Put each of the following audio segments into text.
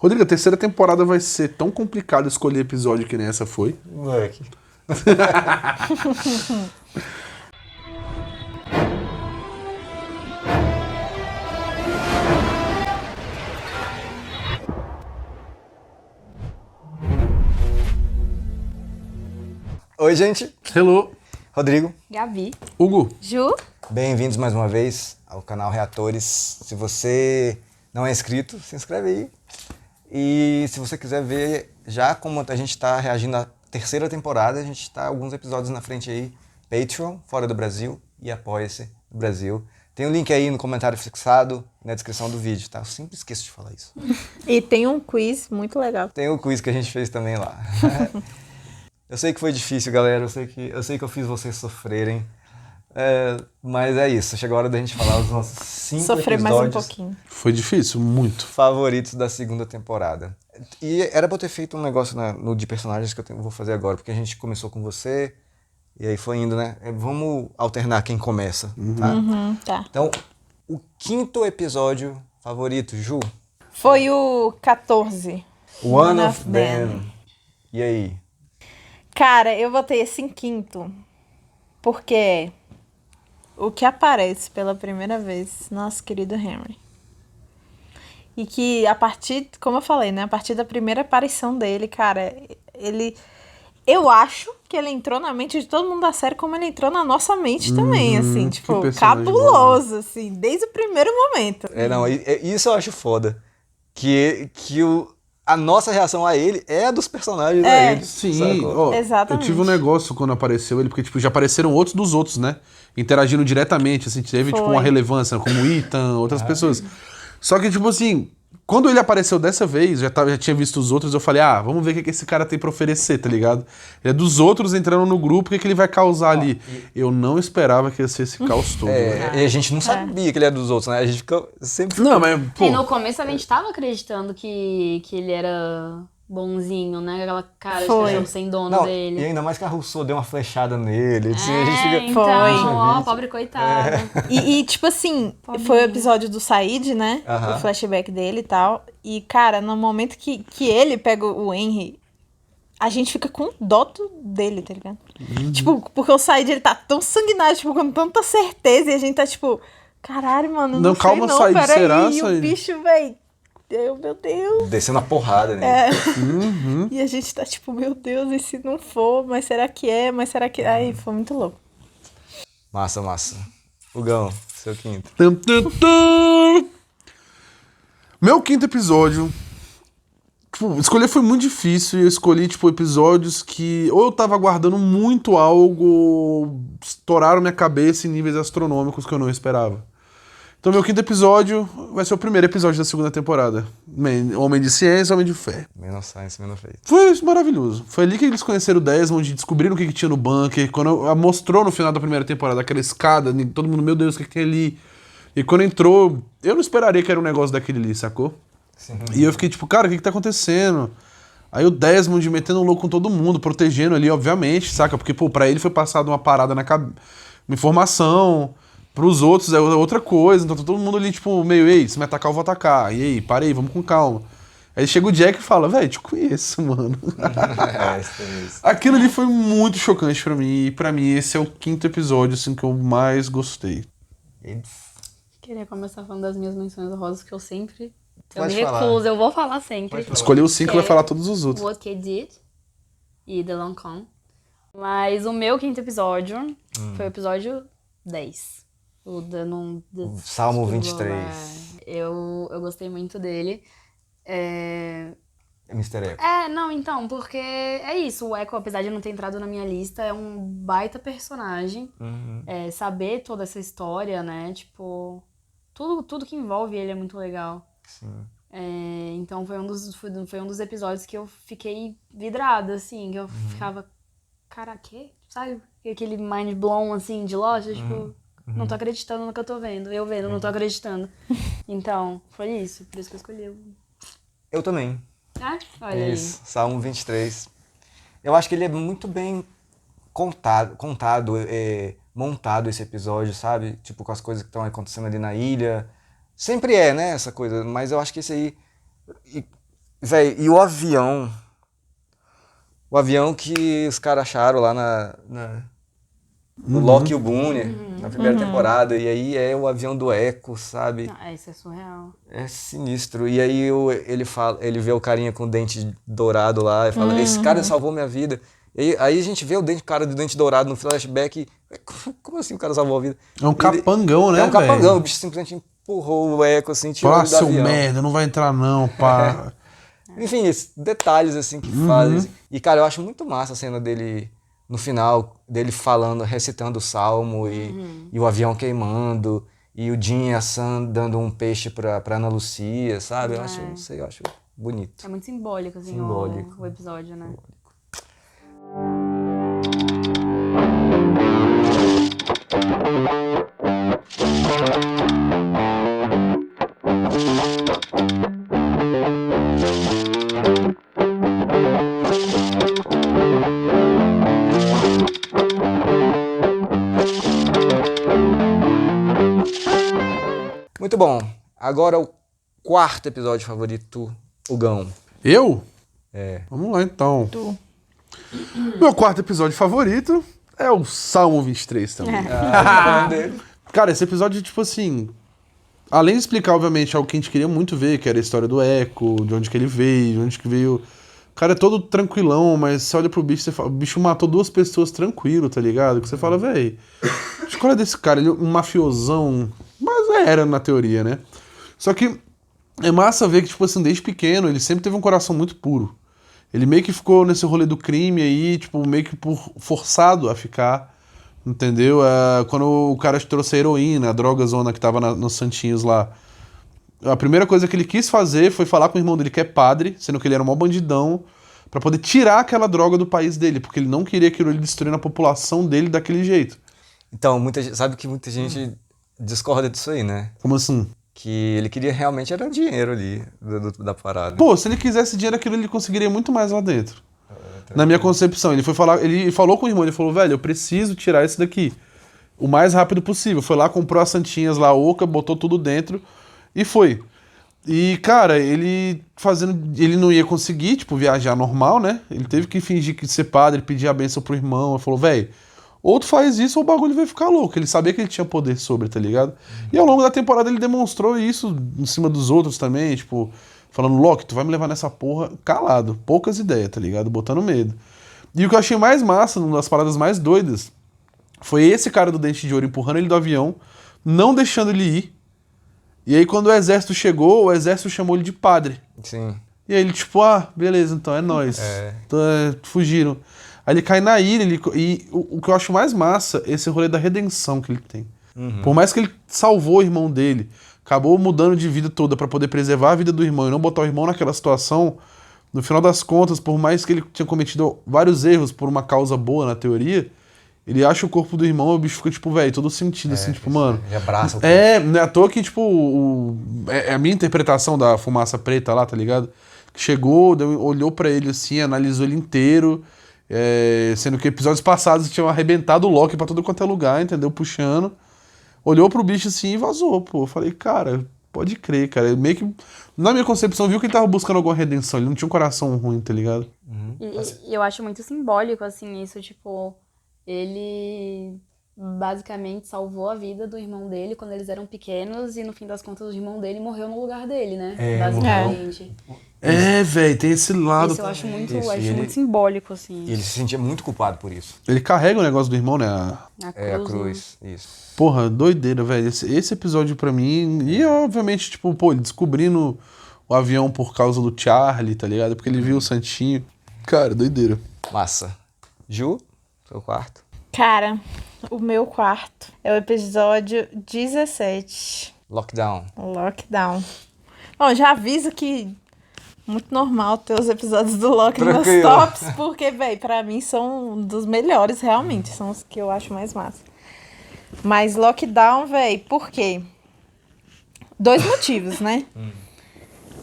Rodrigo, a terceira temporada vai ser tão complicado escolher episódio que nem essa foi. Moleque. Oi, gente. Hello. Rodrigo. Gabi. Hugo. Ju. Bem-vindos mais uma vez ao canal Reatores. Se você não é inscrito, se inscreve aí. E se você quiser ver já como a gente está reagindo à terceira temporada, a gente está alguns episódios na frente aí. Patreon, fora do Brasil, e Apoia-se no Brasil. Tem um link aí no comentário fixado e na descrição do vídeo, tá? Eu sempre esqueço de falar isso. E tem um quiz muito legal. Tem o quiz que a gente fez também lá. Eu sei que foi difícil, galera. Eu sei que eu fiz vocês sofrerem. Mas é isso. Chegou a hora da gente falar os nossos 5 Sofrer episódios mais um pouquinho. Foi difícil, muito. favoritos da segunda temporada. E era pra eu ter feito um negócio no de personagens que vou fazer agora, porque a gente começou com você e aí foi indo, né? Vamos alternar quem começa, tá? Tá. Então, o 5º episódio favorito, Ju? Foi o 14. One of Them. E aí? Cara, eu botei esse em quinto. Porque o que aparece pela primeira vez, nosso querido Henry. E que a partir, como eu falei, né? A partir da primeira aparição dele, cara, ele... Eu acho que ele entrou na mente de todo mundo da série como ele entrou na nossa mente também, assim. Tipo, personagem cabuloso, assim, desde o primeiro momento. Isso eu acho foda. Que a nossa reação a ele é a dos personagens a ele. Sim, ó, Exatamente. eu tive um negócio quando apareceu ele, porque tipo, já apareceram outros dos outros, né? Interagindo diretamente, assim, teve tipo Foi. uma relevância, como o Ethan, outras pessoas. Só que, tipo assim, quando ele apareceu dessa vez, já tinha visto os outros, eu falei, vamos ver o que esse cara tem pra oferecer, tá ligado? Ele é dos outros entrando no grupo, o que ele vai causar ali? Eu não esperava que ia ser esse caos todo. velho. E a gente não sabia que ele era dos outros, né? A gente fica sempre... Não, mas, pô, E no começo a gente tava acreditando que ele era bonzinho, né? Aquela cara de Foi. cachorro sem dono Não, dele. e ainda mais que a Rousseau deu uma flechada nele. Assim, a gente fica... Então, Foi. ó, pobre coitado. E, tipo assim, foi o episódio do Said, né? Aham. O flashback dele e tal. E, cara, no momento que ele pega o Henry, a gente fica com dó dele, tá ligado? Tipo, porque o Said, ele tá tão sanguinário, tipo, com tanta certeza. E a gente tá tipo, caralho, mano, Não, não calma, sei não, Said, peraí. será, E Said? o bicho, véi, meu Deus. Descendo a porrada nele. E a gente tá tipo, meu Deus, e se não for? Mas será que é? Mas será que... Ai, foi muito louco. Massa. Hugão, seu 5º. Tum, tum, tum. Meu 5º episódio. Tipo, escolher foi muito difícil e eu escolhi, tipo, episódios que ou eu tava aguardando muito algo, ou estouraram minha cabeça em níveis astronômicos que eu não esperava. Então, meu 5º episódio vai ser o primeiro episódio da segunda temporada. Homem de Ciência, Homem de Fé. Menos Science, menos Faith. Foi maravilhoso. Foi ali que eles conheceram o Desmond, descobriram o que tinha no bunker. Quando mostrou no final da primeira temporada aquela escada, todo mundo, meu Deus, o que tem ali? E quando entrou, eu não esperaria que era um negócio daquele ali, sacou? Sim. E eu fiquei tipo, cara, o que tá acontecendo? Aí o Desmond metendo um louco com todo mundo, protegendo ali, obviamente, saca? Porque, pô, pra ele foi passada uma parada na cabeça, uma informação, pros outros é outra coisa. Então tá todo mundo ali, tipo, meio, ei, se me atacar, eu vou atacar. E aí, parei, vamos com calma. Aí chega o Jack e fala, velho, te conheço, mano. Isso. Aquilo ali foi muito chocante pra mim. E pra mim, esse é o 5º episódio, assim, que eu mais gostei. Queria começar falando das minhas menções honrosas, que eu sempre... Eu Pode me falar. recuso, eu vou falar sempre. Escolheu os 5 e vai É. falar todos os outros. What Kid Did e The Long Con. Mas o meu 5º episódio foi o episódio 10. O Salmo 23. Eu gostei muito dele. Mr. Echo. Não, então, porque é isso. O Echo, apesar de não ter entrado na minha lista, é um baita personagem. Saber toda essa história, né? Tipo, tudo que envolve ele é muito legal. Sim. Então foi um dos episódios que eu fiquei vidrada, assim, que eu ficava, cara, que? Sabe? Aquele mind blown, assim, de loja, tipo, não tô acreditando no que eu tô vendo. Eu vendo, não tô acreditando. Então, foi isso. Por isso que eu escolhi. Eu também. Olha Isso, Salmo 23. Eu acho que ele é muito bem contado, montado esse episódio, sabe? Tipo, com as coisas que estão acontecendo ali na ilha. Sempre né, essa coisa, mas eu acho que esse aí... Véi, e o avião? O avião que os caras acharam lá no Loki e o Boone, na primeira temporada. E aí é o avião do Echo, sabe? Ah, isso é surreal. É sinistro. E aí ele vê o carinha com o dente dourado lá e fala, esse cara salvou minha vida. E aí a gente vê o cara do dente dourado no flashback. Como assim o cara salvou a vida? É um capangão, né, É um capangão. velho? O bicho simplesmente empurrou o Echo, assim, tirou Fala, ele do seu avião. merda, não vai entrar não, pá. Enfim, esses detalhes assim que fazem. Assim. E, cara, eu acho muito massa a cena dele, no final, dele falando, recitando o salmo e o avião queimando, e o Jim e a Sam dando um peixe pra Ana Lucia, sabe? Eu acho, não sei, eu acho bonito. É muito simbólico, assim, Simbólico. O episódio, né? Muito bom. Agora o quarto episódio favorito, o Gão. Eu? É. Vamos lá, então. Tu. Meu quarto episódio favorito é o Salmo 23 também. Cara, esse episódio, tipo assim... Além de explicar, obviamente, algo que a gente queria muito ver, que era a história do Echo, de onde que ele veio, de onde que veio... O cara é todo tranquilão, mas você olha pro bicho e você fala... O bicho matou 2 pessoas tranquilo, tá ligado? Que você fala, véi... A escolha desse cara, ele é um mafiosão... Mas era, na teoria, né? Só que é massa ver que, tipo assim, desde pequeno, ele sempre teve um coração muito puro. Ele meio que ficou nesse rolê do crime aí, tipo, meio que forçado a ficar, entendeu? Quando o cara trouxe a heroína, a droga zona que tava nos santinhos lá, a primeira coisa que ele quis fazer foi falar com o irmão dele, que é padre, sendo que ele era um maior bandidão, pra poder tirar aquela droga do país dele, porque ele não queria aquilo ele destruindo a população dele daquele jeito. Então, sabe que muita gente discorda disso aí, né? Como assim? Que ele queria realmente era dinheiro ali da parada. Pô, se ele quisesse dinheiro, aquilo ele conseguiria muito mais lá dentro. Na minha concepção, ele falou com o irmão, ele falou, velho, eu preciso tirar isso daqui o mais rápido possível. Foi lá, comprou as santinhas lá, oca, botou tudo dentro e foi. E, cara, ele não ia conseguir, tipo, viajar normal, né? Ele teve que fingir que ser padre, pedir a bênção pro irmão. Ele falou, velho, ou tu faz isso ou o bagulho vai ficar louco. Ele sabia que ele tinha poder sobre, tá ligado? E ao longo da temporada ele demonstrou isso em cima dos outros também, tipo, falando, Loki, tu vai me levar nessa porra calado, poucas ideias, tá ligado? Botando medo. E o que eu achei mais massa, uma das paradas mais doidas, foi esse cara do Dente de Ouro empurrando ele do avião, não deixando ele ir. E aí quando o exército chegou, o exército chamou ele de padre. Sim. E aí ele tipo, beleza, então é nóis. Então, fugiram. Aí ele cai na ilha, e o que eu acho mais massa é esse rolê da redenção que ele tem. Por mais que ele salvou o irmão dele, acabou mudando de vida toda pra poder preservar a vida do irmão e não botar o irmão naquela situação, no final das contas, por mais que ele tinha cometido vários erros por uma causa boa na teoria, ele acha o corpo do irmão e o bicho fica, tipo, velho, todo sentido, assim, tipo, mano... Ele abraça o Não é à toa que, tipo, é a minha interpretação da fumaça preta lá, tá ligado? Que chegou, olhou pra ele assim, analisou ele inteiro, sendo que episódios passados tinham arrebentado o Loki pra todo quanto é lugar, entendeu? Puxando. Olhou pro bicho assim e vazou, pô. Eu falei, cara, pode crer, cara. Ele meio que, na minha concepção, viu que ele tava buscando alguma redenção. Ele não tinha um coração ruim, tá ligado? E eu acho muito simbólico, assim, isso, tipo, ele basicamente salvou a vida do irmão dele quando eles eram pequenos e no fim das contas o irmão dele morreu no lugar dele, né? Basicamente. Velho, tem esse lado. Isso eu acho muito, Isso, e muito simbólico, assim. E ele se sentia muito culpado por isso. Ele carrega o negócio do irmão, né? A É, a né? cruz, isso. Porra, doideira, velho. Esse episódio pra mim. E obviamente, tipo, pô, ele descobrindo o avião por causa do Charlie, tá ligado? Porque ele viu o Santinho. Cara, doideira. Massa. Ju, seu quarto. Cara, o meu quarto é o episódio 17. Lockdown. Lockdown. Bom, já aviso que muito normal ter os episódios do Loki nos meus Tranquilo. tops, porque, véi, pra mim são um dos melhores, realmente. São os que eu acho mais massa. Mas Lockdown, véi, por quê? 2 motivos, né?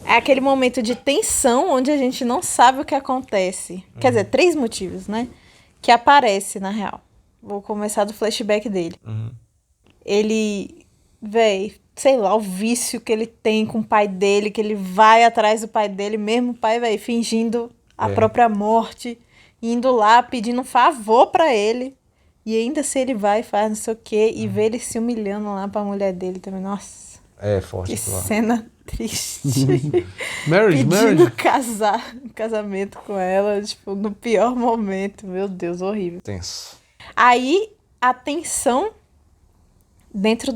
É aquele momento de tensão onde a gente não sabe o que acontece. Quer dizer, 3 motivos, né? Que aparece, na real. Vou começar do flashback dele. Ele, véi, sei lá, o vício que ele tem com o pai dele, que ele vai atrás do pai dele, mesmo o pai, velho, fingindo a própria morte, indo lá pedindo um favor pra ele. E ainda se ele vai e faz não sei o quê, e vê ele se humilhando lá pra mulher dele também. Nossa, É forte que aquilo lá. cena triste. Marriage, Pedindo casamento com ela, tipo, no pior momento. Meu Deus, horrível. Tenso. Aí, a tensão dentro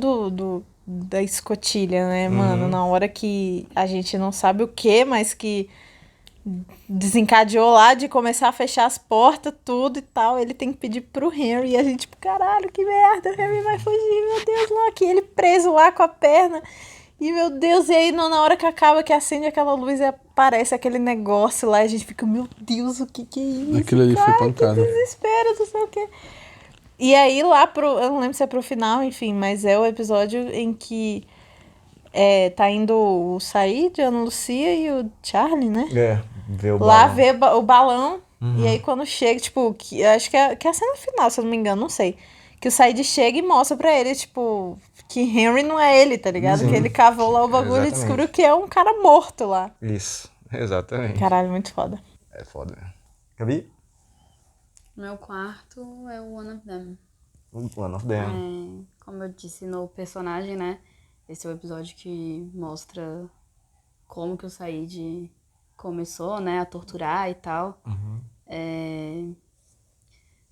da escotilha, né, mano? Na hora que a gente não sabe o que, mas que desencadeou lá de começar a fechar as portas, tudo e tal. Ele tem que pedir pro Henry. E a gente, tipo, caralho, que merda. O Henry vai fugir, meu Deus, Loki. Ele preso lá com a perna. E, meu Deus, e aí na hora que acaba, que acende aquela luz e aparece aquele negócio lá, e a gente fica, meu Deus, o que é isso? Aquilo ali foi Cara, pancada. que desespero, não sei o quê. E aí lá eu não lembro se é pro final, enfim, mas é o episódio em que tá indo o Said, a Ana Lucia e o Charlie, né? Ver o Lá balão. ver o balão. E aí quando chega, tipo, acho que é a cena final, se eu não me engano, não sei. Que o Said chega e mostra pra ele, tipo, que Henry não é ele, tá ligado? Sim. Que ele cavou lá o bagulho e Exatamente. descobriu que é um cara morto lá. Isso, exatamente. Caralho, muito foda. É foda. Gabi? Meu quarto é o One of Them. One of them. Como eu disse no personagem, né? Esse é o episódio que mostra como que o Said começou, né? A torturar e tal.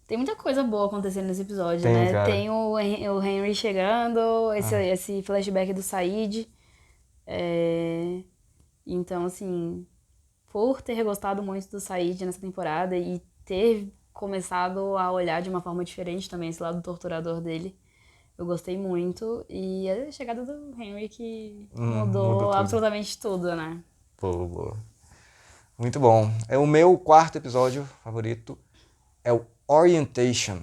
Tem muita coisa boa acontecendo nesse episódio, Tem, né? cara. Tem o Henry chegando, esse flashback do Said. Então, assim, por ter gostado muito do Said nessa temporada e ter começado a olhar de uma forma diferente também esse lado torturador dele, eu gostei muito. E a chegada do Henry que mudou mudou tudo. absolutamente tudo, né? Boa. Muito bom. É o meu quarto episódio favorito. É o Orientation.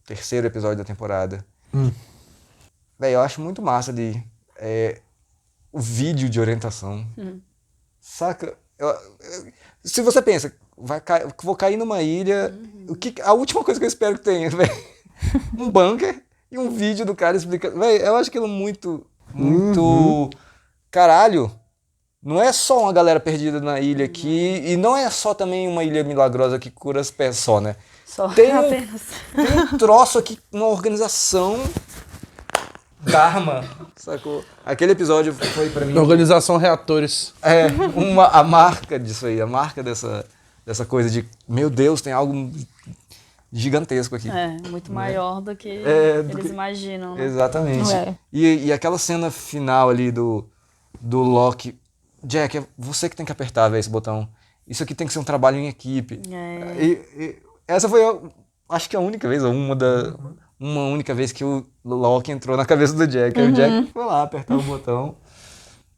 Terceiro episódio da temporada. Véi, eu acho muito massa o vídeo de orientação. Saca? Se você pensa, vou cair numa ilha, a última coisa que eu espero que tenha, velho, um bunker e um vídeo do cara explicando. Véi, eu acho aquilo muito. Caralho! Não é só uma galera perdida na ilha aqui, e não é só também uma ilha milagrosa que cura as pés só, né? Só Tem apenas. um troço aqui, uma organização Dharma, sacou? Aquele episódio foi pra mim Organização Reatores. a marca disso aí, a marca dessa coisa de, meu Deus, tem algo gigantesco aqui. Muito maior do que do eles que- imaginam, né? Exatamente. É. E aquela cena final ali do Loki, Jack, é você que tem que apertar, véio, esse botão. Isso aqui tem que ser um trabalho em equipe. E essa foi, acho que a única vez, ou uma única vez que o Loki entrou na cabeça do Jack. Aí o Jack foi lá apertar o botão.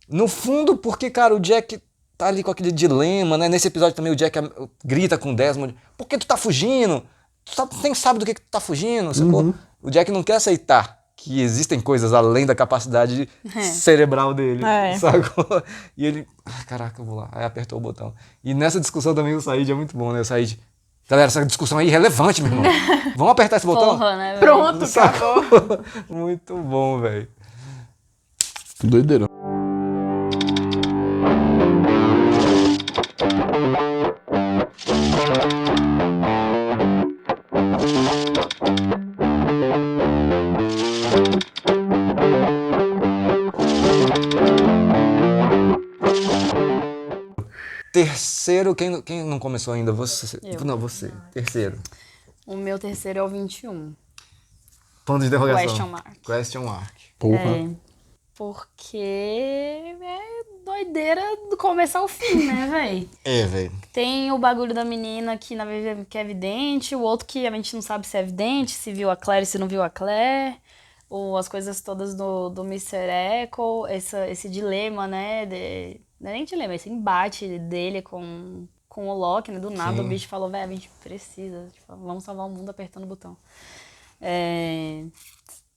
No fundo, porque, cara, o Jack tá ali com aquele dilema, né? Nesse episódio também o Jack grita com o Desmond, por que tu tá fugindo? Tu nem sabe do que tu tá fugindo, sacou? O Jack não quer aceitar que existem coisas além da capacidade cerebral dele, sacou? E ele, caraca, eu vou lá. Aí apertou o botão. E nessa discussão também o Said é muito bom, né? O Said, galera, essa discussão é irrelevante, meu irmão. Vamos apertar esse botão? Porra, né? velho? Pronto, Sacou? acabou. Muito bom, velho. Doideira. Terceiro, quem não começou ainda? Você. Eu. Não, você. Terceiro. O meu terceiro é o 21. Ponto de interrogação. Question mark. Question mark. Porra. Porque é doideira do começo ao fim, né, véi? Velho. Tem o bagulho da menina que na verdade que é evidente, o outro que a gente não sabe se é evidente, se viu a Claire, se não viu a Claire, ou as coisas todas do Mr. Echo, esse dilema, né, não é nem dilema, esse embate dele com o Loki, né, do nada Sim. o bicho falou, velho, a gente precisa, tipo, vamos salvar o mundo apertando o botão.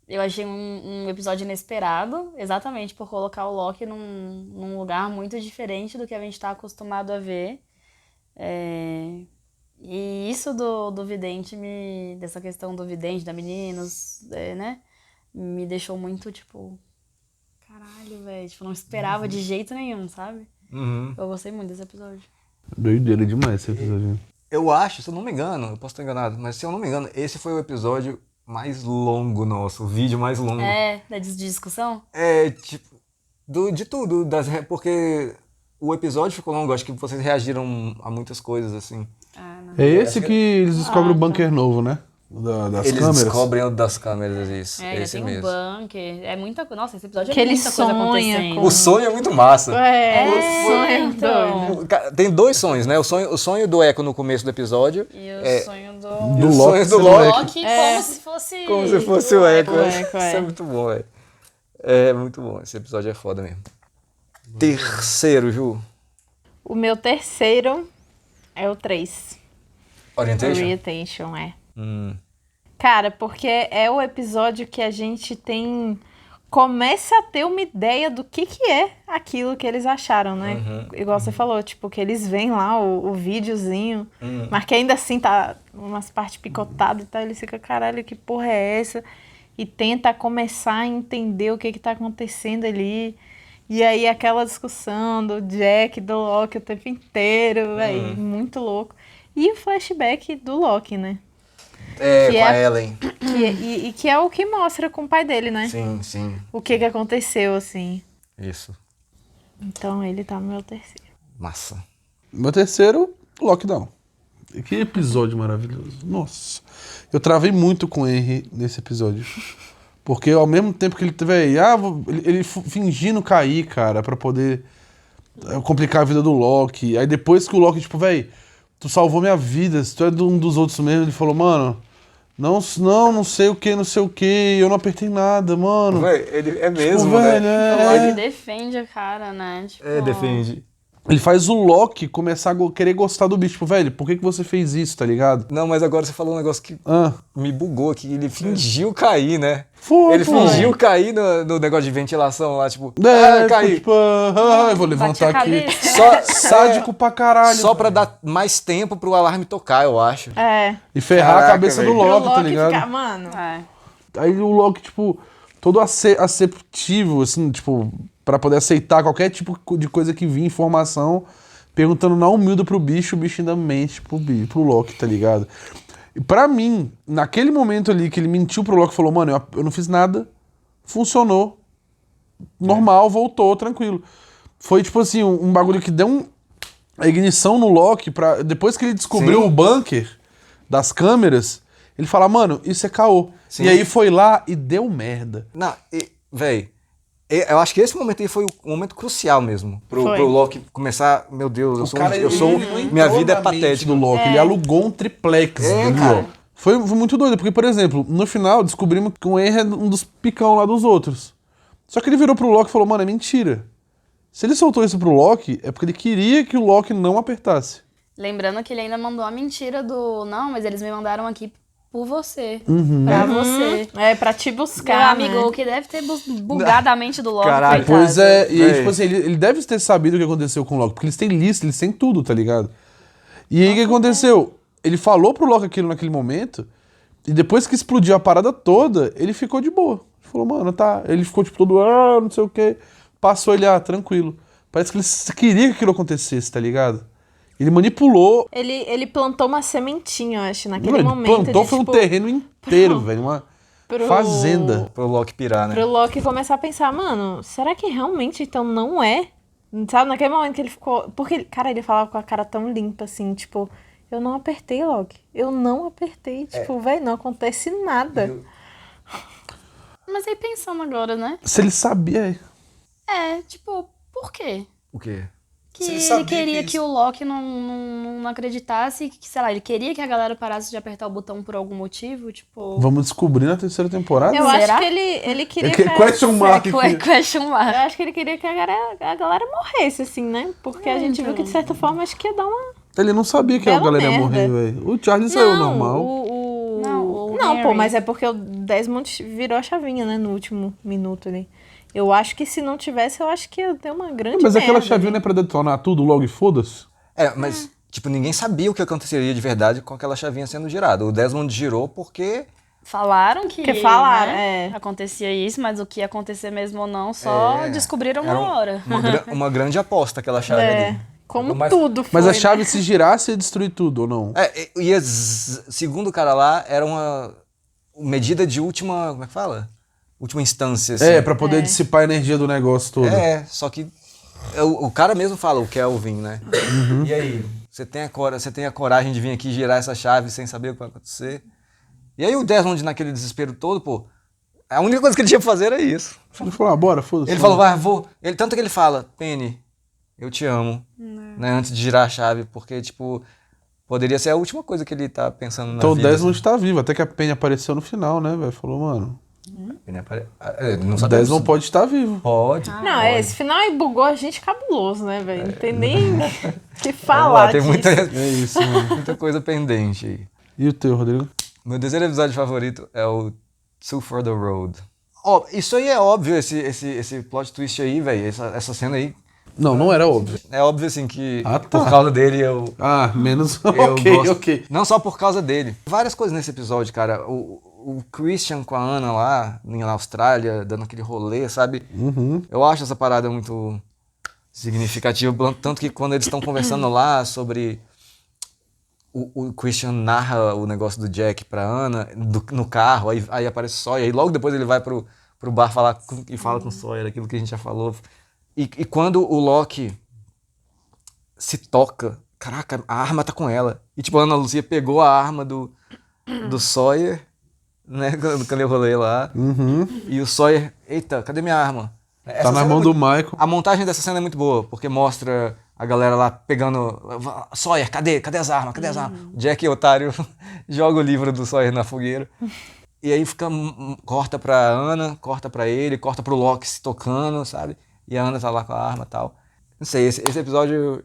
Eu achei um episódio inesperado, exatamente por colocar o Loki num lugar muito diferente do que a gente tá acostumado a ver. E isso do vidente, dessa questão do vidente, da meninos, né, me deixou muito, tipo, caralho, velho. Tipo, não esperava de jeito nenhum, sabe? Eu gostei muito desse episódio. Doideira demais esse episódio. Eu acho, se eu não me engano, eu posso estar enganado, mas se eu não me engano, esse foi o episódio mais longo nosso, o vídeo mais longo. Da discussão? Tipo, de tudo, porque o episódio ficou longo, acho que vocês reagiram a muitas coisas, assim. Não. É esse que eles descobrem o bunker novo, né? Das Eles câmeras. descobrem o das câmeras, isso. Esse esse tem mesmo. um bunker. É muita coisa. Nossa, esse episódio Que é ele muita coisa sonha acontecendo. com- O sonho é muito massa. Sonho então. doido. Tem dois sonhos, né? O sonho do Echo no começo do episódio. E o sonho Do o Loki. sonho do sendo Loki. Echo. Loki como se fosse... Como se fosse o Echo. O Echo, Isso é muito bom, velho. É muito bom. Esse episódio é foda mesmo. Terceiro, Ju. O meu terceiro é o 3. Orientation? Orientation, Cara, porque é o episódio que a gente começa a ter uma ideia do que é aquilo que eles acharam, né? Igual você falou, tipo, que eles veem lá o videozinho, mas que ainda assim tá umas partes picotadas e tal, eles ficam, caralho, que porra é essa? E tenta começar a entender o que tá acontecendo ali. E aí aquela discussão do Jack, do Loki o tempo inteiro, véi, muito louco. E o flashback do Loki, né? É, Que com a é- Ellen. E que é o que mostra com o pai dele, né? Sim, sim. O que aconteceu, assim. Isso. Então ele tá no meu terceiro. Massa. Meu terceiro, Lockdown. Que episódio maravilhoso. Nossa. Eu travei muito com o Henry nesse episódio. Porque ao mesmo tempo que ele teve aí, ele fingindo cair, cara, pra poder complicar a vida do Loki. Aí depois que o Loki, tipo, véi, tu salvou minha vida, se tu é de um dos outros mesmo, ele falou, mano, não sei o que, eu não apertei nada, mano. Véi, ele é Tipo, mesmo, velho, né? O Loki é. defende a cara, né? Tipo, Defende. Ele faz o Loki começar a querer gostar do bicho. Tipo, velho, por que você fez isso, tá ligado? Não, mas agora você falou um negócio que Ah, me bugou aqui. Ele fingiu cair, né? foi, Ele pô. fingiu cair no negócio de ventilação lá, tipo, Caí. Tipo, eu vou levantar bate a aqui. cabeça. Só, Sádico pra caralho. Só pra dar mais tempo pro alarme tocar, eu acho. E ferrar Caraca, a cabeça velho. do Pro Loki, tá Loki ligado? ficar, mano. Aí o Loki, tipo, todo aceptivo, assim, tipo, pra poder aceitar qualquer tipo de coisa que vinha, informação, perguntando na humilde pro bicho, o bicho ainda mente pro Loki, tá ligado? E pra mim, naquele momento ali que ele mentiu pro Loki, falou, mano, eu não fiz nada, funcionou, normal, voltou, tranquilo. Foi, tipo assim, um bagulho que deu a ignição no Loki, depois que ele descobriu Sim. o bunker das câmeras, ele fala, mano, isso é caô. Sim. E aí foi lá e deu merda. Não, véi, eu acho que esse momento aí foi um momento crucial mesmo. Foi. Pro Loki começar, meu Deus, eu sou ele não minha entrou vida é na mente patética. do Loki, ele alugou um triplex, entendeu? cara. Foi muito doido, porque, por exemplo, no final descobrimos que o Henry é um dos picão lá dos outros. Só que ele virou pro Loki e falou, mano, é mentira. Se ele soltou isso pro Loki, é porque ele queria que o Loki não apertasse. lembrando que ele ainda mandou a mentira do... Não, mas eles me mandaram aqui por você. Pra você. Pra te Meu buscar, amigo, né? o que deve ter bugado a mente do Loki, Caralho. coitado. Pois é, e aí, Véi. tipo assim, ele deve ter sabido o que aconteceu com o Loki, porque eles têm lista, eles têm tudo, tá ligado? E aí o que aconteceu? Ele falou pro Loki aquilo naquele momento, e depois que explodiu a parada toda, ele ficou de boa. Ele falou, mano, tá. Ele ficou tipo todo, não sei o quê. Passou ele, tranquilo. Parece que ele queria que aquilo acontecesse, tá ligado? Ele manipulou. Ele plantou uma sementinha, eu acho, naquele Não, ele momento. plantou, de, foi um tipo, terreno inteiro, velho. Uma pro- fazenda. Pro Loki pirar, né? Pro Loki começar a pensar, mano, será que realmente então não é? Sabe, naquele momento que ele ficou... Porque, cara, ele falava com a cara tão limpa, assim, tipo... Eu não apertei, Loki. Eu não apertei. Tipo, velho, não acontece nada. Mas aí pensando agora, né? Se ele sabia... Tipo, por quê? O quê? Que Se ele ele sabia queria que que o Loki não acreditasse, que, sei lá, ele queria que a galera parasse de apertar o botão por algum motivo, tipo... Vamos descobrir na terceira temporada? Eu Será? acho que ele queria É que question mark. Question Eu mark. acho que ele queria que a galera morresse, assim, né? Porque a gente viu que, de certa forma, acho que ia dar uma... Ele não sabia que a Bela galera ia merda. morrer, velho. O Charlie saiu normal. o Não, pô, Henry. mas é porque o Desmond virou a chavinha, né? No último minuto ali. Eu acho que se não tivesse, eu acho que ia ter uma grande Mas aquela merda chavinha ali. não é pra detonar tudo logo e foda-se? Mas, tipo, ninguém sabia o que aconteceria de verdade com aquela chavinha sendo girada. O Desmond girou porque Falaram que falaram, né, é. acontecia isso, mas o que ia acontecer mesmo ou não, só descobriram Era na hora. uma grande aposta aquela chave ali. Como Mas- tudo foi, Mas a né? chave se girasse ia destruir tudo, ou não? Segundo o cara lá, era uma medida de última, como é que fala? Última instância, assim. É, pra poder dissipar a energia do negócio todo. Só que o cara mesmo fala, o Kelvin, né? E aí, você tem a coragem de vir aqui girar essa chave sem saber o que vai acontecer? E aí o Desmond, naquele desespero todo, pô, a única coisa que ele tinha pra fazer era isso. Ele falou, bora, foda-se. Ele falou, vai, vou. Tanto que ele fala, Penny, eu te amo, né? Antes de girar a chave, porque, tipo, poderia ser a última coisa que ele tá pensando na Então o vida. Desmond tá vivo, até que a Penny apareceu no final, né, velho? Falou, mano, Não o sabia Desmond pode estar vivo. Pode. Não, esse final aí bugou a gente cabuloso, né, velho? Não tem nem o que Vamos falar lá, tem disso. É isso, mano. muita coisa pendente aí. E o teu, Rodrigo? Meu terceiro episódio favorito é o Two for the Road. Ó, isso aí é óbvio, esse plot twist aí, velho. Essa cena aí. Não, não era óbvio. É óbvio, assim, que Ah, tá. por causa dele eu Menos. eu ok, gosto. ok. Não só por causa dele. Várias coisas nesse episódio, cara. O Christian com a Ana lá, na Austrália, dando aquele rolê, sabe? Eu acho essa parada muito significativa. Tanto que quando eles estão conversando lá sobre... O Christian narra o negócio do Jack pra Ana no carro, aí aparece o Sawyer, e logo depois ele vai pro bar e fala com o Sawyer, aquilo que a gente já falou. E quando o Locke se toca, caraca, a arma tá com ela. E tipo, a Ana Lucia pegou a arma do Sawyer, né, quando eu rolei lá, e o Sawyer, eita, cadê minha arma? Tá na mão do Michael. A montagem dessa cena é muito boa, porque mostra a galera lá pegando... Sawyer, cadê as armas? Cadê as armas? Jack, otário, joga o livro do Sawyer na fogueira. E aí corta pra Ana, corta pra ele, corta pro Locke se tocando, sabe? E a Ana tá lá com a arma e tal. Não sei, esse episódio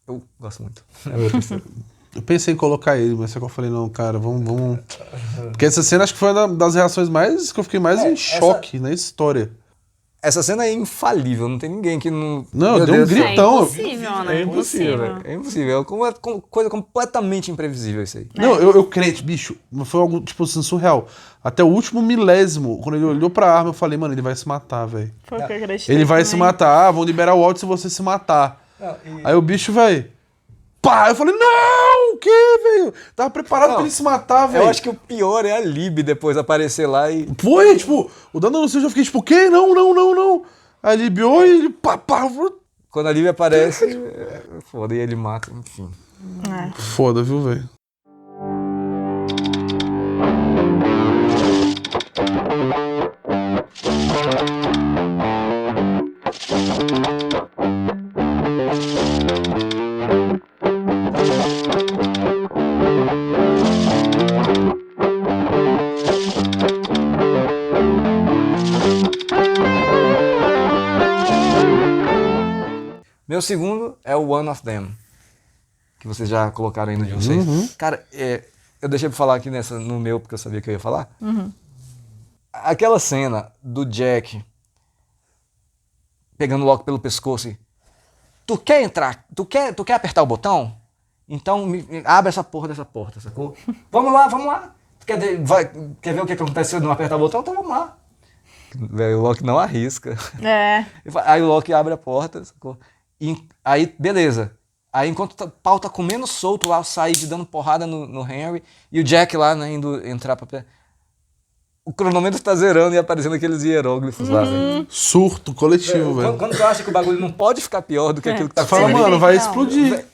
eu gosto muito. Eu pensei em colocar ele, mas só que eu falei, não, cara, vamos... Porque essa cena acho que foi uma das reações mais... que eu fiquei mais em choque na história. Essa cena é infalível, não tem ninguém que não... Não, Meu deu um Deus do céu. gritão. É impossível, né? É impossível. É impossível. É uma coisa completamente imprevisível isso aí. Não, eu crente, bicho, foi algo, tipo assim, surreal. Até o último milésimo, quando ele olhou pra arma, eu falei, mano, ele vai se matar, velho. Foi o que eu acreditei Ele vai se também. matar, vão liberar o áudio se você se matar. Aí o bicho, velho, pá, eu falei, não, o quê, velho? Tava preparado pra ele se matar, velho. Eu acho que o pior é a Lib depois aparecer lá e... Foi, tipo, o dano no eu já fiquei, tipo, o quê? Não. Aí ele biou e ele, pá, Quando a Lib aparece, foda, e ele mata, enfim. Foda, viu, velho? Meu segundo é o One of Them, que vocês já colocaram aí no de vocês. Cara, eu deixei pra falar aqui no meu, porque eu sabia que eu ia falar. Aquela cena do Jack pegando o Locke pelo pescoço e... Tu quer entrar? Tu quer apertar o botão? Então abre essa porra dessa porta, sacou? Vamos lá. Tu quer ver o que acontece se eu não apertar o botão? Então vamos lá. Véio, o Locke não arrisca. É. Aí o Locke abre a porta, sacou? E aí, beleza. Aí enquanto o pau tá comendo solto lá, o Said dando porrada no Henry, e o Jack lá, né, indo entrar pra... O cronômetro tá zerando e aparecendo aqueles hieróglifos lá, velho. Surto coletivo, velho. Quando tu acha que o bagulho não pode ficar pior do que aquilo que tá Fala, acontecendo. mano, vai Não. explodir.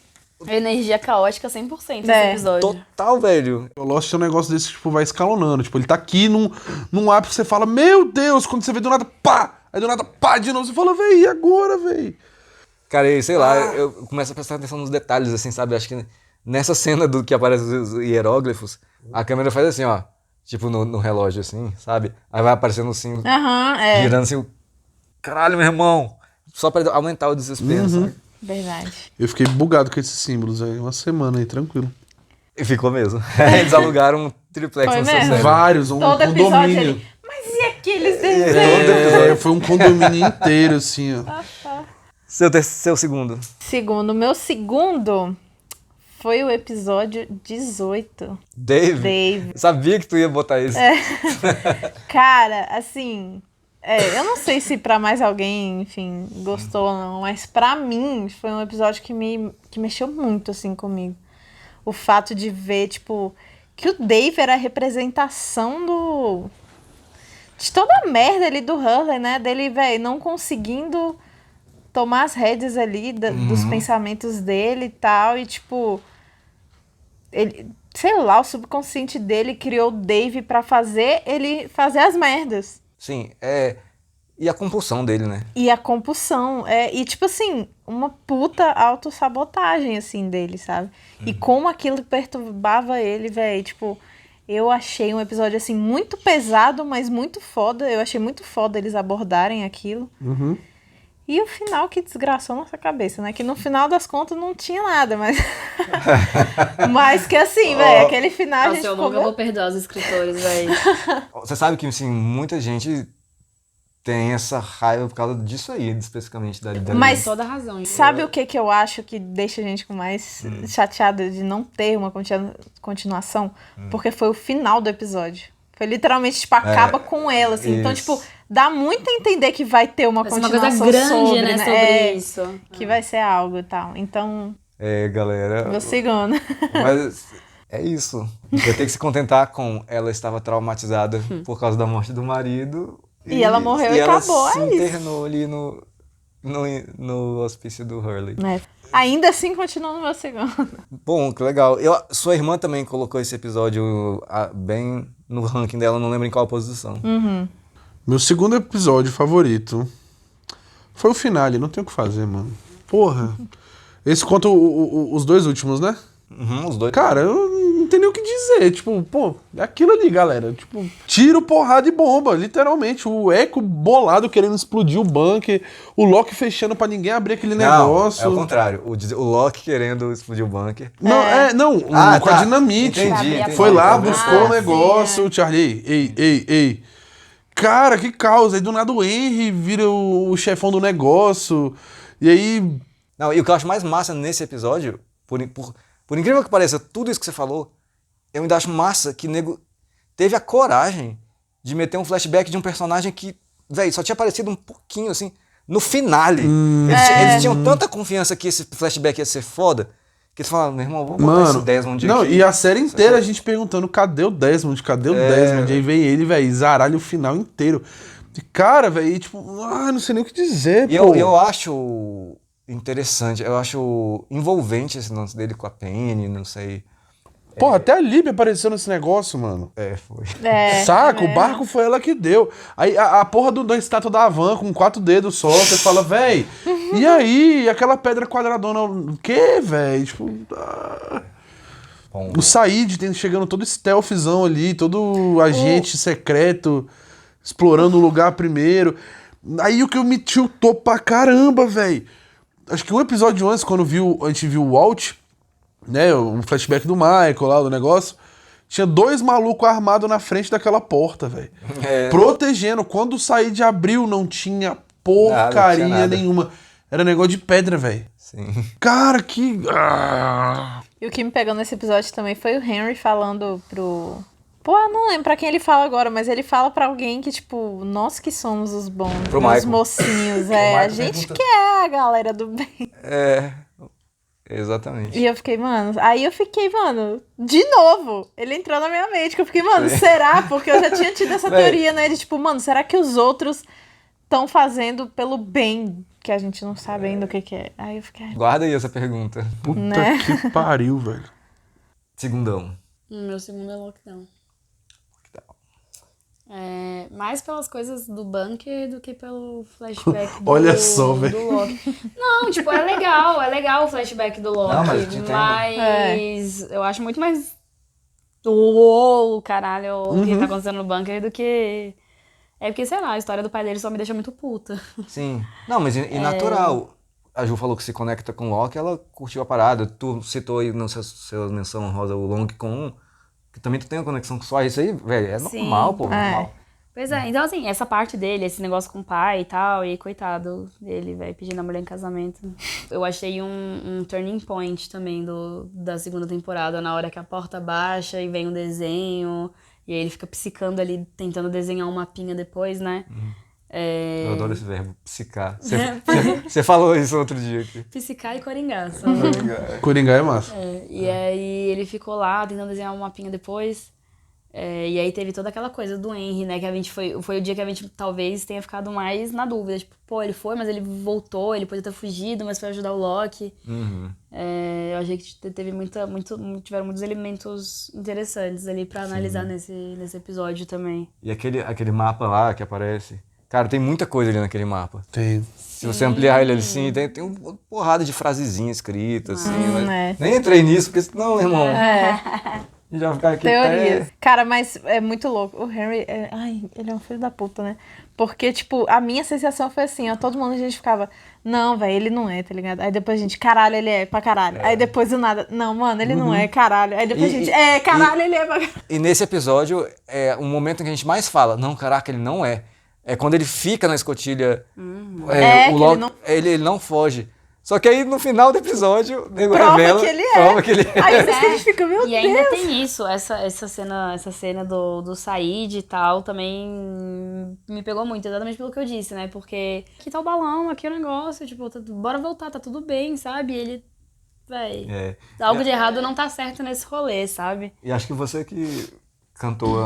Energia caótica 100% nesse É. episódio. Total, velho. O Lost é um negócio desse que, tipo, vai escalonando. Tipo, ele tá aqui num ápice que você fala, meu Deus, quando você vê do nada, pá! Aí do nada, pá, de novo, você fala, véi, e agora, véi? Cara, e sei lá, eu começo a prestar atenção nos detalhes, assim, sabe? Acho que nessa cena do que aparece os hieróglifos, a câmera faz assim, ó. Tipo, no relógio, assim, sabe? Aí vai aparecendo assim, girando assim, caralho, meu irmão. Só pra aumentar o desespero, sabe? Verdade. Eu fiquei bugado com esses símbolos, aí uma semana aí, tranquilo. E ficou mesmo. Eles alugaram um triplex Foi no mesmo? Sunset. Vários, um Todo episódio condomínio. ele. Mas e aqueles desenhos? Foi um condomínio inteiro, assim, ó. Seu segundo. Segundo, meu segundo foi o episódio 18. Dave. Sabia que tu ia botar isso. Cara, assim... eu não sei se pra mais alguém, enfim, gostou ou não, mas pra mim foi um episódio que mexeu muito, assim, comigo. O fato de ver, tipo, que o Dave era a representação de toda a merda ali do Hurley, né? Dele, velho, não conseguindo tomar as rédeas ali dos pensamentos dele e tal. E, tipo, ele, sei lá, o subconsciente dele criou o Dave pra fazer ele fazer as merdas. Sim, e a compulsão dele, né? E a compulsão. E, tipo assim, uma puta autossabotagem, assim, dele, sabe? E como aquilo perturbava ele, velho. Tipo, eu achei um episódio, assim, muito pesado, mas muito foda. Eu achei muito foda eles abordarem aquilo. E o final que desgraçou nossa cabeça, né? Que no final das contas não tinha nada, mas... mas que assim, velho, aquele final a gente eu nunca vou perdoar os escritores, velho. Você sabe que, assim, muita gente tem essa raiva por causa disso aí, especificamente da Mas toda a razão. sabe o que eu acho que deixa a gente com mais chateada de não ter uma continuação? Porque foi o final do episódio. Foi literalmente, tipo, acaba com ela, assim. Então, tipo, dá muito a entender que vai ter uma continuação uma coisa grande, sobre, né? Sobre isso. Que vai ser algo e tal. Então, galera... vou seguindo. Mas é isso. Vai ter que se contentar com ela estava traumatizada por causa da morte do marido. E ela morreu e ela acabou, se é isso. internou ali no hospício do Hurley. Ainda assim, continua no meu segundo. Bom, que legal. Sua irmã também colocou esse episódio bem no ranking dela, não lembro em qual posição. Meu segundo episódio favorito foi o finale, não tem o que fazer, mano. Porra. Esse conta os dois últimos, né? Os dois. Cara, eu não tenho nem o que dizer. Tipo, pô, é aquilo ali, galera. Tipo, tiro, porrada e bomba, literalmente. O Echo bolado querendo explodir o bunker, o Loki fechando pra ninguém abrir aquele negócio. É o contrário. O Loki querendo explodir o bunker. Não, com a dinamite. Entendi. Foi lá, buscou o negócio, o Charlie, ei. Cara, que causa. Aí do nada o Henry vira o chefão do negócio. E aí... Não, e o que eu acho mais massa nesse episódio, por incrível que pareça, tudo isso que você falou, eu ainda acho massa que o nego teve a coragem de meter um flashback de um personagem que, velho, só tinha aparecido um pouquinho, assim, no finale. Eles tinham tanta confiança que esse flashback ia ser foda, que eles falaram, meu irmão, vamos botar esse Desmond aqui. Não, e a série inteira a gente perguntando, cadê o Desmond? Cadê o Desmond? Aí vem ele, velho, zaralha o final inteiro. E, cara, velho, tipo, não sei nem o que dizer, E pô. eu acho interessante, eu acho envolvente esse lance dele com a Penny, não sei. Porra, até a Libby apareceu nesse negócio, mano. Foi. Saca? O barco foi ela que deu. Aí a porra da estátua da Havan com 4 dedos só, você fala, véi, e aí? E aquela pedra quadradona, o quê, véi? Tipo... O Said chegando todo stealthzão ali, todo agente secreto, explorando o lugar primeiro. Aí o que me tiltou pra caramba, véi. Acho que um episódio antes, quando a gente viu o Walt, né, um flashback do Michael lá, do negócio, tinha 2 malucos armados na frente daquela porta, velho. Protegendo. Quando o Said abriu, não tinha porcaria nada. nenhuma. Era negócio de pedra, velho. Sim. Cara, que... E o que me pegou nesse episódio também foi o Henry falando pro... Pô, eu não lembro pra quem ele fala agora, mas ele fala pra alguém que, tipo, nós que somos os bons, Pro os Michael. mocinhos, a gente que é a galera do bem. Exatamente. E eu fiquei, mano, de novo, ele entrou na minha mente, que eu fiquei, mano, será? Porque eu já tinha tido essa teoria, né, de tipo, mano, será que os outros estão fazendo pelo bem, que a gente não sabe ainda o que é? Aí eu fiquei... Guarda aí essa pergunta. Puta Né? que pariu, velho. Segundão. Meu segundo é Lockdown. Mais pelas coisas do bunker do que pelo flashback Olha só, velho. do Loki. Não, tipo, é legal o flashback do Loki. Não, mas eu te entendo. Mas eu acho muito mais caralho, o que tá acontecendo no bunker do que... É porque, sei lá, a história do pai dele só me deixa muito puta. Sim. Não, mas e natural. A Ju falou que se conecta com o Loki, ela curtiu a parada. Tu citou aí na sua menção rosa o Long Con, que também tu tem uma conexão com só isso aí, velho. É normal, pô. Normal. Pois é, então assim, essa parte dele, esse negócio com o pai e tal, e coitado dele, velho, pedindo a mulher em casamento. Eu achei um turning point também da segunda temporada, na hora que a porta baixa e vem um desenho, e aí ele fica psicando ali, tentando desenhar um mapinha depois, né? Eu adoro esse verbo, psicar. Você falou isso outro dia aqui. Psicar e coringar, só. Coringá é massa. E aí ele ficou lá tentando desenhar um mapinha depois. E aí teve toda aquela coisa do Henry, né? Que a gente foi o dia que a gente talvez tenha ficado mais na dúvida. Tipo, pô, ele foi, mas ele voltou, ele podia ter fugido, mas foi ajudar o Loki. Eu achei que tiveram muitos elementos interessantes ali pra analisar nesse episódio também. E aquele mapa lá que aparece. Cara, tem muita coisa ali naquele mapa. Tem. Se você ampliar ele assim, tem uma porrada de frasezinha escrita, assim. Mas é. nem entrei nisso, porque senão, irmão. Já ficar aqui Teorias. Cara, mas é muito louco. O Henry, ele é um filho da puta, né? Porque, tipo, a minha sensação foi assim, ó, todo mundo a gente ficava, não, velho, ele não é, tá ligado? Aí depois a gente, caralho, ele é pra caralho. Aí depois do nada, não, mano, ele não é, caralho. Aí depois a gente, caralho, ele é pra caralho. E nesse episódio, o momento em que a gente mais fala, não, caraca, ele não é. É quando ele fica na escotilha, ele não foge. Só que aí no final do episódio, o nego revela, prova que ele é. Aí a gente fica, meu Deus. E ainda tem isso, essa cena do Said e tal, também me pegou muito, exatamente pelo que eu disse, né? Porque aqui tá o balão, aqui é o negócio, tipo, bora voltar, tá tudo bem, sabe? E ele, véi, algo de errado não tá certo nesse rolê, sabe? E acho que você que cantou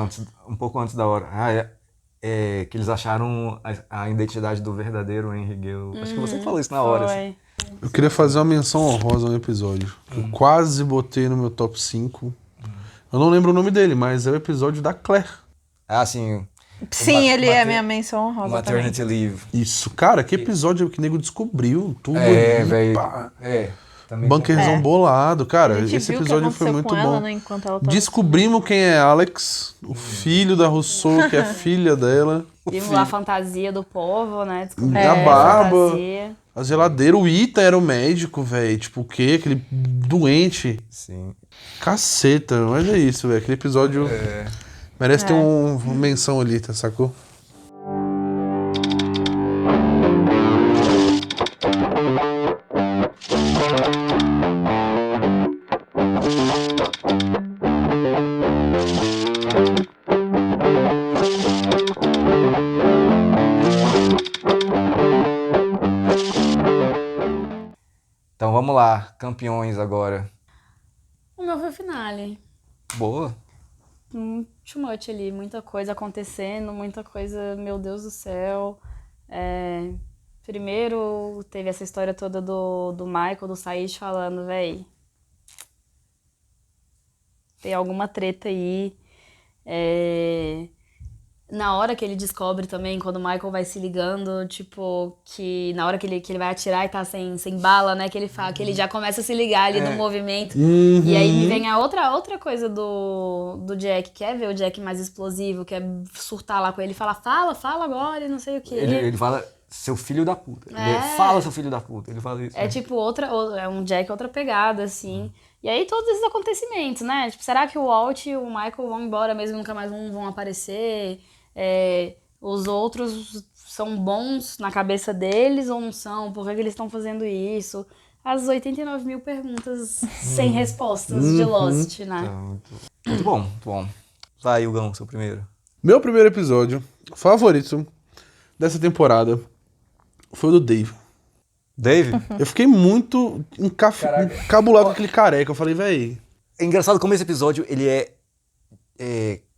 um pouco antes da hora, que eles acharam a identidade do verdadeiro Henry Gale. Acho que você falou isso na hora. Assim. Eu queria fazer uma menção honrosa no episódio. Eu quase botei no meu top 5. Eu não lembro o nome dele, mas é o episódio da Claire. Ah, sim. Sim, ele é minha menção honrosa Maternity também. Leave. Isso, cara, que episódio que o nego descobriu tudo. Velho. Bunkerzão bolado, cara. A gente Esse viu o que episódio foi aconteceu muito com ela, bom. né, enquanto ela tava Descobrimos quem é Alex, o filho da Rousseau, que é filha dela. Vimos a fantasia do povo, né? A barba, fantasia. a geladeira. O Ita era o médico, velho. Tipo, o quê? Aquele doente. Sim. Caceta, mas é isso, velho. Aquele episódio merece ter uma menção ali, tá, sacou? Então vamos lá, campeões agora. O meu foi o finale. Boa. Too much ali, muita coisa acontecendo, muita coisa, meu Deus do céu. Primeiro teve essa história toda do Michael, do Said falando, véi, tem alguma treta aí. Na hora que ele descobre também, quando o Michael vai se ligando, tipo, que na hora que ele vai atirar e tá sem bala, né, que ele fala, que ele já começa a se ligar ali no movimento. E aí vem a outra coisa do Jack, quer ver o Jack mais explosivo, quer surtar lá com ele, fala agora e não sei o quê. Ele fala, seu filho da puta. Ele fala, seu filho da puta. Ele fala isso. É tipo é um Jack, outra pegada, assim. E aí todos esses acontecimentos, né? Tipo, será que o Walt e o Michael vão embora mesmo, nunca mais vão aparecer? Os outros são bons na cabeça deles ou não são? Por que eles estão fazendo isso? As 89 mil perguntas sem respostas de Lost, né? Muito bom, muito bom. Vai, Hugão, seu primeiro. Meu primeiro episódio favorito dessa temporada foi o do Dave. Dave? Eu fiquei muito encabulado com aquele careca. Eu falei, véi... É engraçado como esse episódio, ele é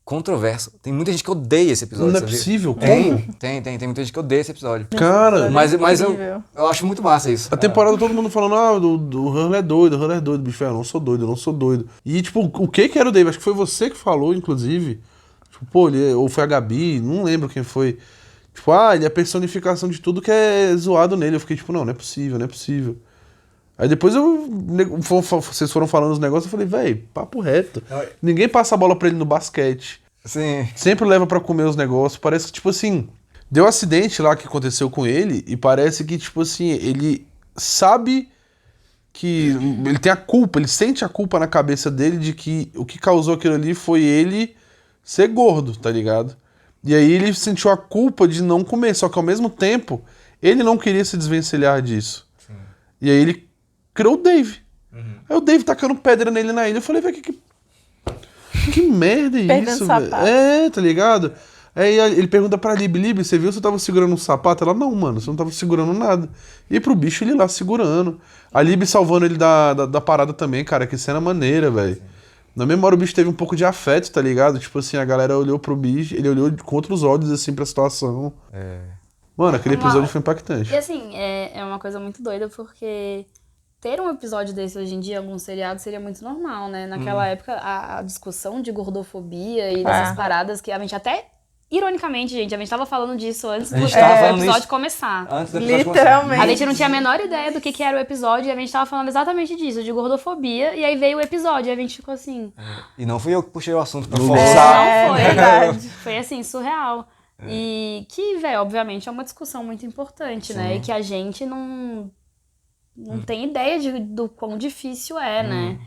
controverso. Tem muita gente que odeia esse episódio, Não é sabia? possível, como? Tem muita gente que odeia esse episódio. Cara... Mas eu acho muito massa isso. A temporada todo mundo falando, do Hurley é doido, bicho, eu não sou doido. E, tipo, o que era o Dave? Acho que foi você que falou, inclusive. Tipo, pô, ou foi a Gabi, não lembro quem foi. Tipo, ele é a personificação de tudo que é zoado nele. Eu fiquei tipo, não é possível. Aí depois vocês foram falando os negócios, eu falei, véi, papo reto. Ninguém passa a bola pra ele no basquete. Sim. Sempre leva pra comer os negócios. Parece que, tipo assim, deu um acidente lá que aconteceu com ele e parece que, tipo assim, ele sabe que ele tem a culpa, ele sente a culpa na cabeça dele de que o que causou aquilo ali foi ele ser gordo, tá ligado? E aí ele sentiu a culpa de não comer, só que ao mesmo tempo, ele não queria se desvencilhar disso. Sim. E aí ele criou o Dave. Uhum. Aí o Dave tacando pedra nele na ilha. Eu falei, velho, que merda é Perdendo isso, velho? sapato. É, tá ligado? Aí ele pergunta pra Lib, você viu se eu tava segurando um sapato? Ela, não, mano, você não tava segurando nada. E pro bicho ele lá segurando. A Lib salvando ele da parada também, cara, que cena maneira, velho. Na mesma hora o bicho teve um pouco de afeto, tá ligado? Tipo assim, a galera olhou pro bicho, ele olhou com outros olhos, assim, pra situação. Mano, aquele episódio foi impactante. E assim, é uma coisa muito doida, porque ter um episódio desse hoje em dia, algum seriado, seria muito normal, né? Naquela época, a discussão de gordofobia e dessas paradas que a gente até... Ironicamente, gente, a gente tava falando disso antes do episódio começar. Antes do episódio Literalmente. A gente não tinha a menor ideia do que era o episódio e a gente tava falando exatamente disso, de gordofobia. E aí veio o episódio e a gente ficou assim... E não fui eu que puxei o assunto pra Não forçar. Não foi. verdade. Foi assim, surreal. E que, velho, obviamente é uma discussão muito importante, né? E que a gente não tem ideia do quão difícil é, né?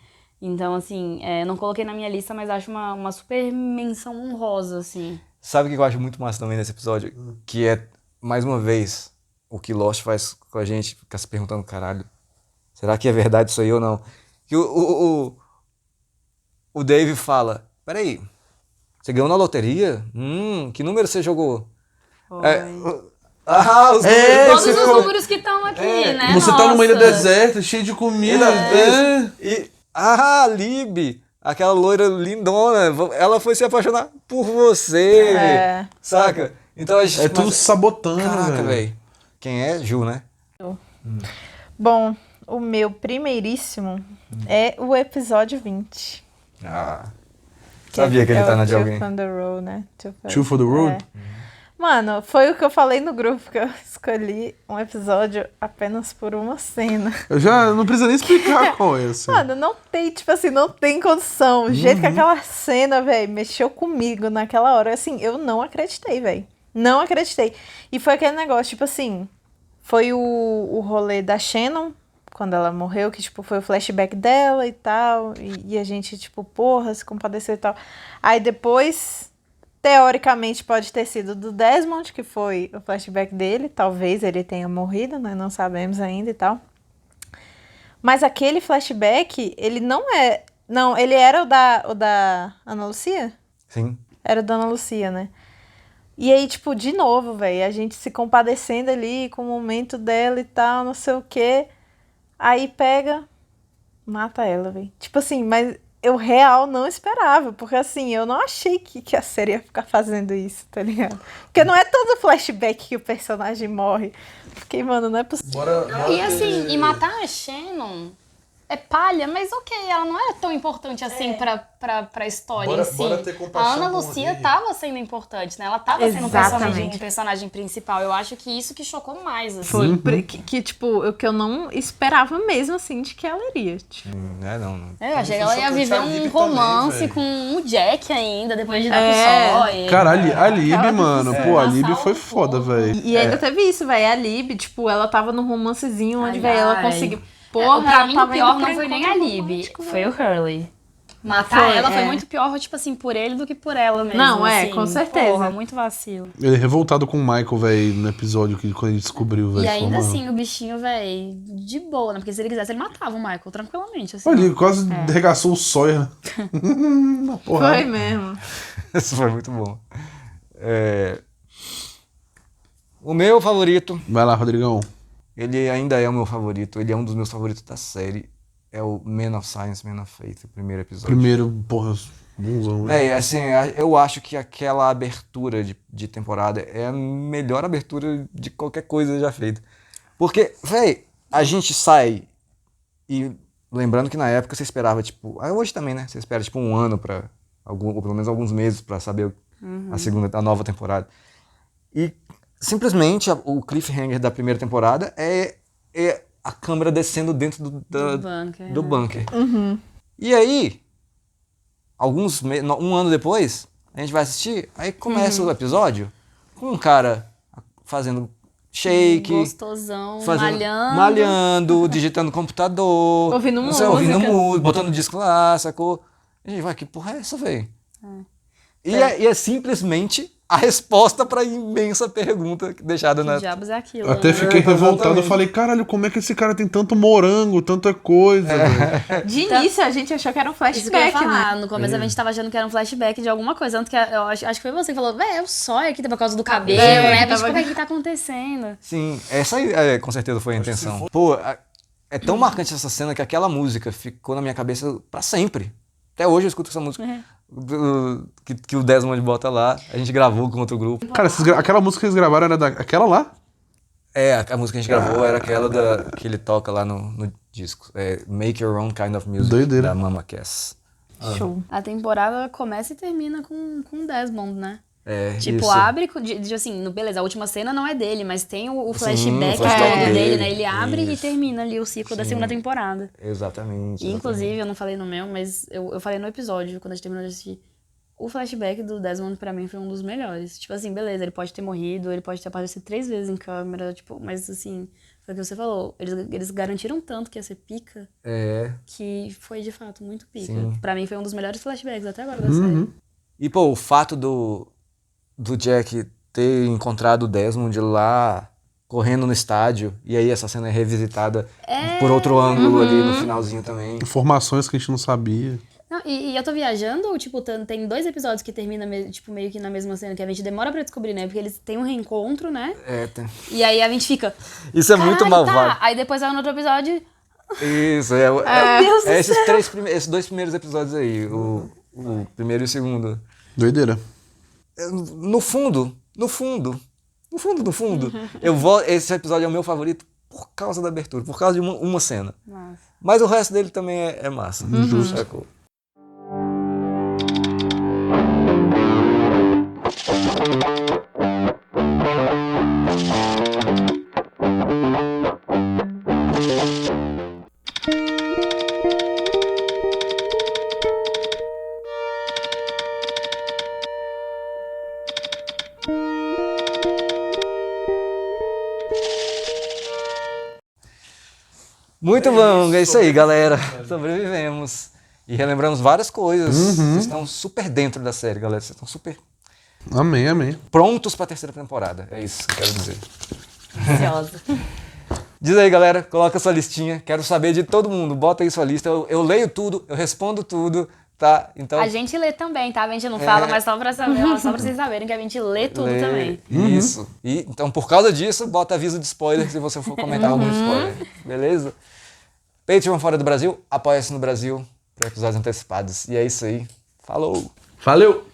Então, assim, não coloquei na minha lista, mas acho uma super menção honrosa, assim. Sabe o que eu acho muito massa também nesse episódio? Que é, mais uma vez, o que Lost faz com a gente, fica se perguntando, caralho, será que é verdade isso aí ou não? Que o Dave fala, peraí, você ganhou na loteria? Que número você jogou? Os números. Todos os números que estão aqui, né? Você tá numa ilha Nossa. deserta, cheia de comida. Lib, aquela loira lindona, ela foi se apaixonar por você, saca? Então a gente... É tudo sabotando, Caraca, velho. velho. Quem é? Ju, né? Bom, o meu primeiríssimo é o episódio 20. Sabia que ele tá na de Two alguém. from the Road, né? Two for the Road? Mano, foi o que eu falei no grupo, que eu escolhi um episódio apenas por uma cena. Eu já não precisa nem explicar qual é esse. Mano, não tem, tipo assim, não tem condição. O jeito que aquela cena, velho, mexeu comigo naquela hora, assim, eu não acreditei, velho. Não acreditei. E foi aquele negócio, tipo assim, foi o rolê da Shannon, quando ela morreu, que, tipo, foi o flashback dela e tal, e a gente, tipo, porra, se compadeceu e tal. Aí depois... Teoricamente pode ter sido do Desmond, que foi o flashback dele. Talvez ele tenha morrido, né? Não sabemos ainda e tal. Mas aquele flashback, ele não é... Não, ele era o da Ana Lucia? Sim. Era o da Ana Lucia, né? E aí, tipo, de novo, velho, a gente se compadecendo ali com o momento dela e tal, não sei o quê. Aí pega, mata ela, velho. Tipo assim, mas... Eu real não esperava, porque assim, eu não achei que a série ia ficar fazendo isso, tá ligado? Porque não é todo flashback que o personagem morre. Fiquei, mano, não é possível. E assim, e matar a Shannon é palha, mas ok, ela não era tão importante assim pra história em si. bora ter compaixão A Ana com Lucia ele. tava sendo importante, né? Ela tava sendo Exatamente. um personagem principal. Eu acho que isso que chocou mais, assim. Foi, que tipo, o que eu não esperava mesmo, assim, de que ela iria. Tipo. Não. Eu achei que ela ia viver um romance com o Jack ainda, depois de dar É. pro Sawyer. Caralho, a Lib, Aquela mano. discussão. Pô, a Passar Lib um foi foda, pouco. velho. E ainda teve isso, velho. A Lib, tipo, ela tava num romancezinho onde, velho, ela conseguiu. Porra, pra ela mim, tava o pior indo pra não foi nem a encontro Lib, romântico, foi velho. o Hurley. Matar ela foi é. muito pior, tipo assim, por ele do que por ela mesmo. Não, assim. com certeza. Porra, muito vacilo. Ele é revoltado com o Michael, velho, no episódio que quando ele descobriu, velho. E ainda falou, assim, o bichinho, velho, de boa, né? Porque se ele quisesse, ele matava o Michael tranquilamente, assim. Mano, ele quase arregaçou o Sawyer. Né? Na porrada. Foi mesmo. Isso foi muito bom. O meu favorito, Vai lá, Rodrigão. ele ainda é o meu favorito, ele é um dos meus favoritos da série, é o Man of Science, Man of Faith, o primeiro episódio. Primeiro, porra, bonzão, né? Assim, eu acho que aquela abertura de temporada é a melhor abertura de qualquer coisa já feita. Porque, a gente sai e lembrando que na época você esperava, tipo, hoje também, né? Você espera, tipo, um ano ou pelo menos alguns meses pra saber a nova temporada. E simplesmente o cliffhanger da primeira temporada é a câmera descendo dentro do bunker. E aí, um ano depois, a gente vai assistir, aí começa o episódio com um cara fazendo shake, Gostosão, malhando, digitando no computador, Ouvindo não sei, música. botando disco lá, sacou? A gente vai, que porra é essa, velho? E é simplesmente a resposta pra imensa pergunta deixada Que na... diabos é aquilo? Até né? fiquei revoltado, eu exatamente. falei, caralho, como é que esse cara tem tanto morango, tanta coisa, velho? De início a gente achou que era um Isso que eu ia flashback, né? falar. No começo a gente tava achando que era um flashback de alguma coisa. Tanto que eu acho que foi você que falou, é o sóio aqui, tá por causa do cabelo, né? A gente, como é que tá acontecendo? Sim, essa aí com certeza foi a intenção. Pô, é tão marcante essa cena que aquela música ficou na minha cabeça pra sempre. Até hoje eu escuto essa música que o Desmond bota lá. A gente gravou com outro grupo. Cara, aquela música que eles gravaram era aquela lá? A música que a gente gravou era aquela que ele toca lá no disco. Make Your Own Kind of Music, Doideira. da Mama Cass. Show. A temporada começa e termina com o Desmond, né? Tipo, isso. abre, assim, beleza, a última cena não é dele, mas tem o flashback o flashback todo dele, dele. né? Ele abre e Isso. termina ali o ciclo da segunda temporada. Exatamente. E, inclusive, eu não falei no meu, mas eu falei no episódio, quando a gente terminou de assistir. O flashback do Desmond, pra mim, foi um dos melhores. Tipo assim, beleza, ele pode ter morrido, ele pode ter aparecido 3 vezes em câmera, tipo, mas assim, foi o que você falou. Eles garantiram tanto que ia ser pica, que foi, de fato, muito pica. Sim. Pra mim, foi um dos melhores flashbacks até agora da série. E, pô, o fato do Jack ter encontrado o Desmond lá correndo no estádio, e aí essa cena é revisitada por outro ângulo ali no finalzinho também. Informações que a gente não sabia. Não, e eu tô viajando, ou, tipo, tem 2 episódios que terminam, tipo, meio que na mesma cena, que a gente demora pra descobrir, né? Porque eles têm um reencontro, né? E aí a gente fica... Isso é muito "Caralho, malvado. tá." Aí depois vai no outro episódio... Isso, Deus do esses 2 primeiros episódios aí, o primeiro e o segundo. Doideira. No fundo, esse episódio é o meu favorito por causa da abertura, por causa de uma cena. Nossa. Mas o resto dele também é massa. Sacou? Muito bom, é isso aí, galera. Sobrevivemos. E relembramos várias coisas. Vocês estão super dentro da série, galera. Vocês estão super Amém, amém. prontos pra terceira temporada. É isso que eu quero dizer. Ansiosa. Diz aí, galera, coloca sua listinha. Quero saber de todo mundo. Bota aí sua lista. Eu leio tudo, eu respondo tudo, tá? Então, A gente lê também, tá? A gente não fala, mas só pra saber, só pra vocês saberem que a gente lê tudo também. Isso. E, então, por causa disso, bota aviso de spoiler se você for comentar algum spoiler. Beleza? Patreon fora do Brasil, apoia-se no Brasil para episódios antecipados. E é isso aí. Falou! Valeu!